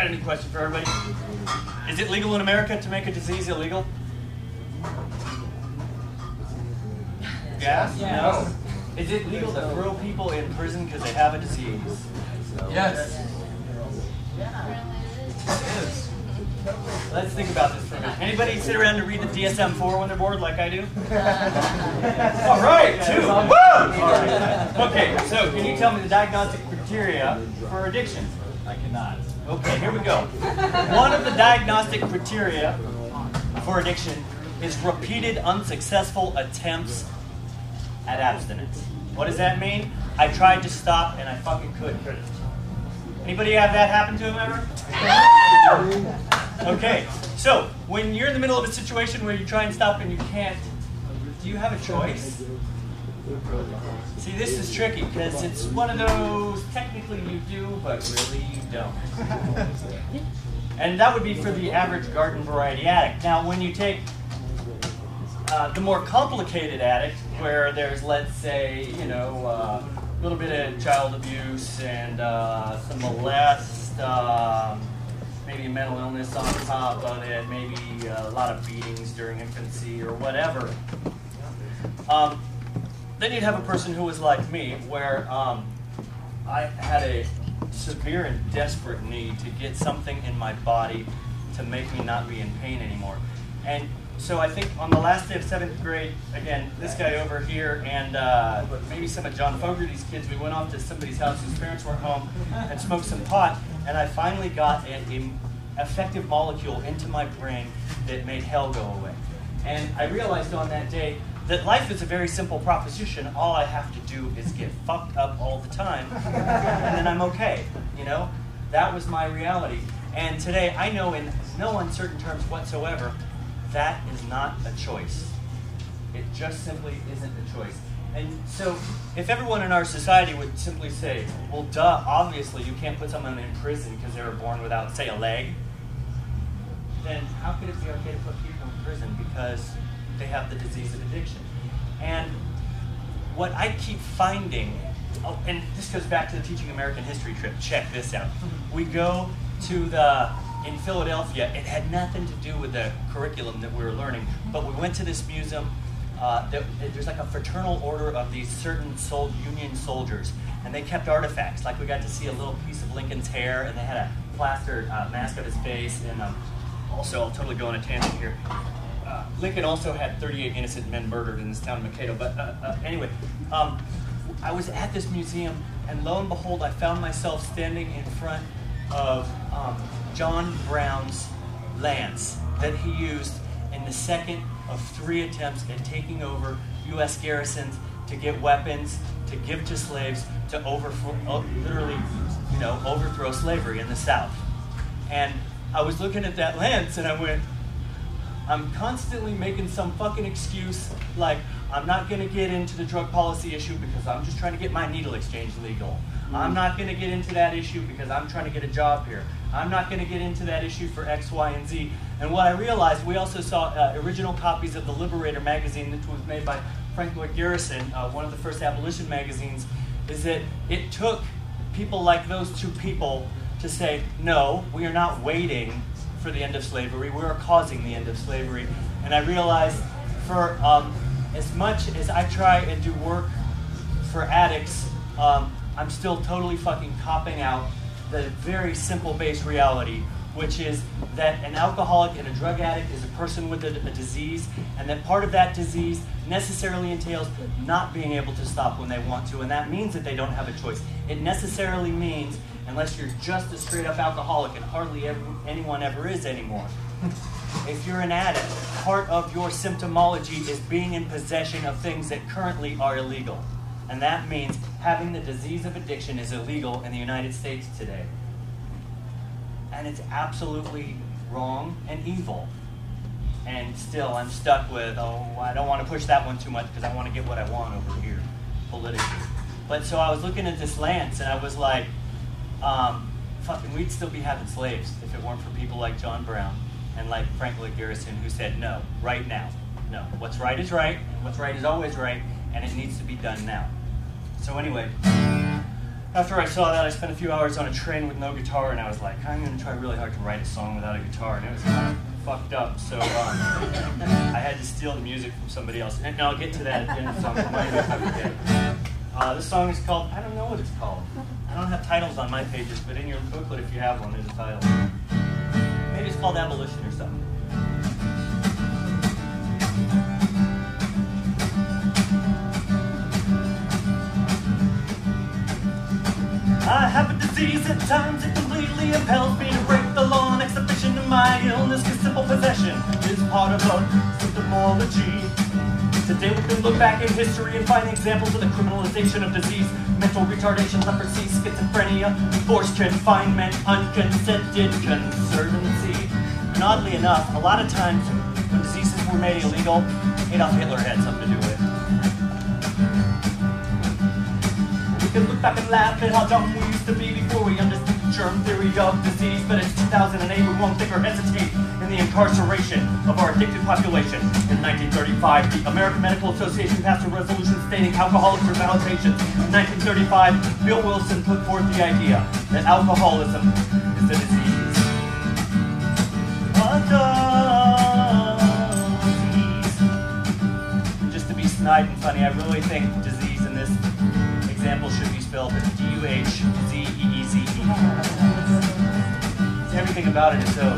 got a new question for everybody. Is it legal in America to make a disease illegal? Yes? No? Is it legal to throw people in prison because they have a disease? Yes. It is. Let's think about this for a minute. Anybody sit around and read the DSM-4 when they're bored like I do? All right, two. Woo! All right. Okay, so can you tell me the diagnostic criteria for addiction? I cannot. Okay, here we go. One of the diagnostic criteria for addiction is repeated unsuccessful attempts at abstinence. What does that mean? I tried to stop and I fucking couldn't. Anybody have that happen to them ever? Okay, so when you're in the middle of a situation where you try and stop and you can't, do you have a choice? See, this is tricky because it's one of those, technically you do, but really you don't. And that would be for the average garden variety addict. Now, when you take the more complicated addict, where there's, let's say, you know, a little bit of child abuse and some molest, maybe mental illness on top of it, maybe a lot of beatings during infancy or whatever. Then you'd have a person who was like me, where I had a severe and desperate need to get something in my body to make me not be in pain anymore. And so I think on the last day of 7th grade, again, this guy over here and maybe some of John Fogerty's kids, we went off to somebody's house whose parents weren't home and smoked some pot, and I finally got an effective molecule into my brain that made hell go away. And I realized on that day that life is a very simple proposition. All I have to do is get fucked up all the time, and then I'm okay, you know? That was my reality. And today, I know in no uncertain terms whatsoever, that is not a choice. It just simply isn't a choice. And so, if everyone in our society would simply say, well, duh, obviously you can't put someone in prison because they were born without, say, a leg, then how could it be okay to put people in prison because they have the disease of addiction? And what I keep finding, oh, and this goes back to the Teaching American History trip, check this out. We go to in Philadelphia, it had nothing to do with the curriculum that we were learning, but we went to this museum. There's like a fraternal order of these certain Union soldiers, and they kept artifacts. Like we got to see a little piece of Lincoln's hair, and they had a plastered mask of his face, and also, I'll totally go on a tangent here. Lincoln also had 38 innocent men murdered in this town of Mankato, but anyway, I was at this museum, and lo and behold, I found myself standing in front of John Brown's lance that he used in the second of 3 attempts at taking over U.S. garrisons to get weapons, to give to slaves, to literally, you know, overthrow slavery in the South. And I was looking at that lance and I went, I'm constantly making some fucking excuse like I'm not going to get into the drug policy issue because I'm just trying to get my needle exchange legal. I'm not going to get into that issue because I'm trying to get a job here. I'm not going to get into that issue for X, Y, and Z. And what I realized, we also saw original copies of the Liberator magazine that was made by Frank Lloyd Garrison, one of the first abolition magazines, is that it took people like those two people to say, no, we are not waiting for the end of slavery, we are causing the end of slavery. And I realized for as much as I try and do work for addicts, I'm still totally fucking copping out the very simple base reality, which is that an alcoholic and a drug addict is a person with a disease, and that part of that disease necessarily entails not being able to stop when they want to, and that means that they don't have a choice. It necessarily means, unless you're just a straight-up alcoholic, and hardly anyone ever is anymore, if you're an addict, part of your symptomology is being in possession of things that currently are illegal. And that means having the disease of addiction is illegal in the United States today. And it's absolutely wrong and evil. And still, I'm stuck with, oh, I don't want to push that one too much because I want to get what I want over here, politically. But so I was looking at this lance, and I was like, fucking, we'd still be having slaves if it weren't for people like John Brown and like Frank Lloyd Garrison, who said, no, right now. No, what's right is right, and what's right is always right, and it needs to be done now. So anyway, After I saw that, I spent a few hours on a train with no guitar, and I was like, I'm going to try really hard to write a song without a guitar, and it was kind of fucked up, so I had to steal the music from somebody else. And I'll get to that at the end of the song. Remind me if I forget. This song is called, I don't know what it's called. I don't have titles on my pages, but in your booklet, if you have one, there's a title. Maybe it's called Abolition or something. I have a disease at times, it completely impels me to break the law. An exhibition of my illness, cause simple possession is part of a symptomology. Today we can look back in history and find examples of the criminalization of disease, mental retardation, leprosy, schizophrenia, forced confinement, unconsented conservancy. And oddly enough, a lot of times when diseases were made illegal, Adolf Hitler had something to do with it. We can look back and laugh at how dumb we used to be before we understood the germ theory of disease, but it's 2008, we won't think or hesitate in the incarceration of our addicted population. In 1935, the American Medical Association passed a resolution stating alcoholics are valid patients. In 1935, Bill Wilson put forth the idea that alcoholism is a disease. A disease. Just to be snide and funny, I really think disease in this example should be spelled D-U-H-Z-E-E-Z-E. Everything about it is so...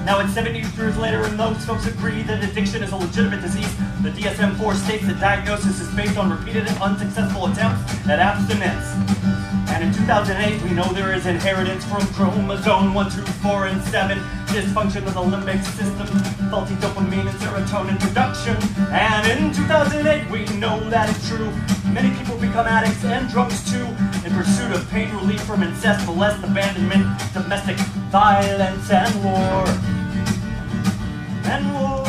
Now it's 70 years later and most folks agree that addiction is a legitimate disease. The DSM-4 states that diagnosis is based on repeated and unsuccessful attempts at abstinence. And in 2008, we know there is inheritance from chromosome 1, 2, 4, and 7, dysfunction of the limbic system, faulty dopamine and serotonin production. And in 2008, we know that it's true. Many people become addicts and drunks too, in pursuit of pain relief from incest, molest, abandonment, domestic violence, and war. And war.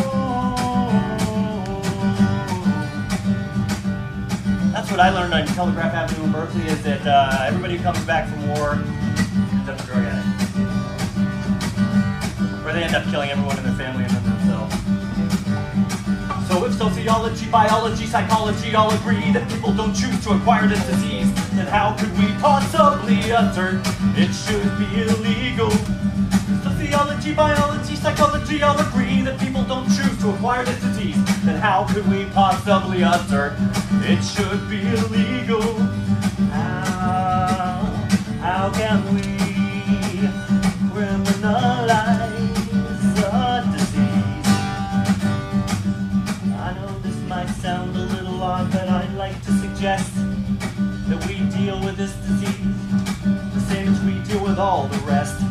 That's what I learned on Telegraph Avenue in Berkeley, is that everybody who comes back from war ends up a drug addict. Or they end up killing everyone in their family and then themselves. So if sociology, biology, psychology all agree that people don't choose to acquire this disease, then how could we possibly assert it should be illegal? Sociology, biology, psychology all agree that people don't choose to acquire this disease, then how could we possibly assert it should be illegal? How can we criminalize a disease? I know this might sound a little odd, but I'd like to suggest that we deal with this disease the same as we deal with all the rest.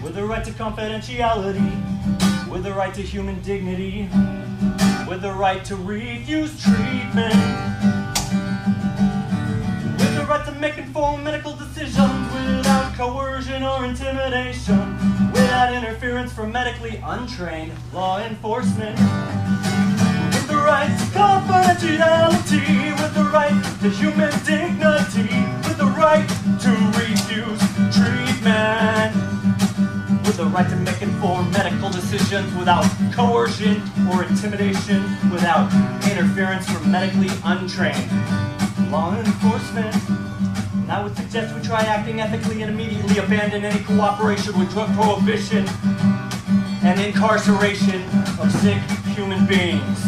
With the right to confidentiality, with the right to human dignity, with the right to refuse treatment, with the right to make informed medical decisions without coercion or intimidation, without interference from medically untrained law enforcement, with the right to confidentiality, with the right to human dignity, with the right to refuse treatment, with the right to make informed medical decisions without coercion or intimidation, without interference from medically untrained law enforcement. And I would suggest we try acting ethically and immediately abandon any cooperation with drug prohibition and incarceration of sick human beings.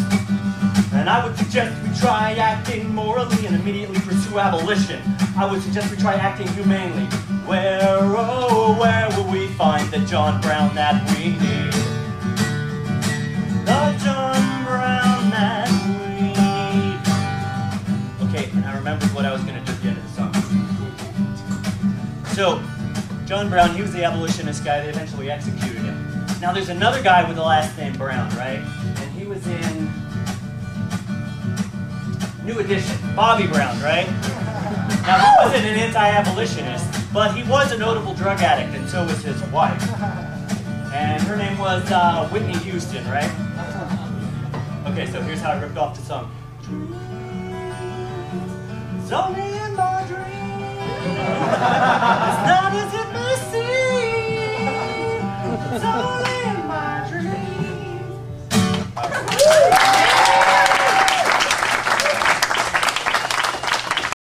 And I would suggest we try acting morally and immediately pursue abolition. I would suggest we try acting humanely. Where, oh, where will we find the John Brown that we need? The John Brown that we need. Okay, and I remembered what I was going to do at the end of the song. So, John Brown, he was the abolitionist guy that eventually executed him. Now there's another guy with the last name Brown, right? And he was in New Edition, Bobby Brown, right? Now he wasn't an anti-abolitionist, but he was a notable drug addict, and so was his wife. And her name was Whitney Houston, right? Okay, so here's how I ripped off the song. It's only in my dream. It's not as it may seem. It's all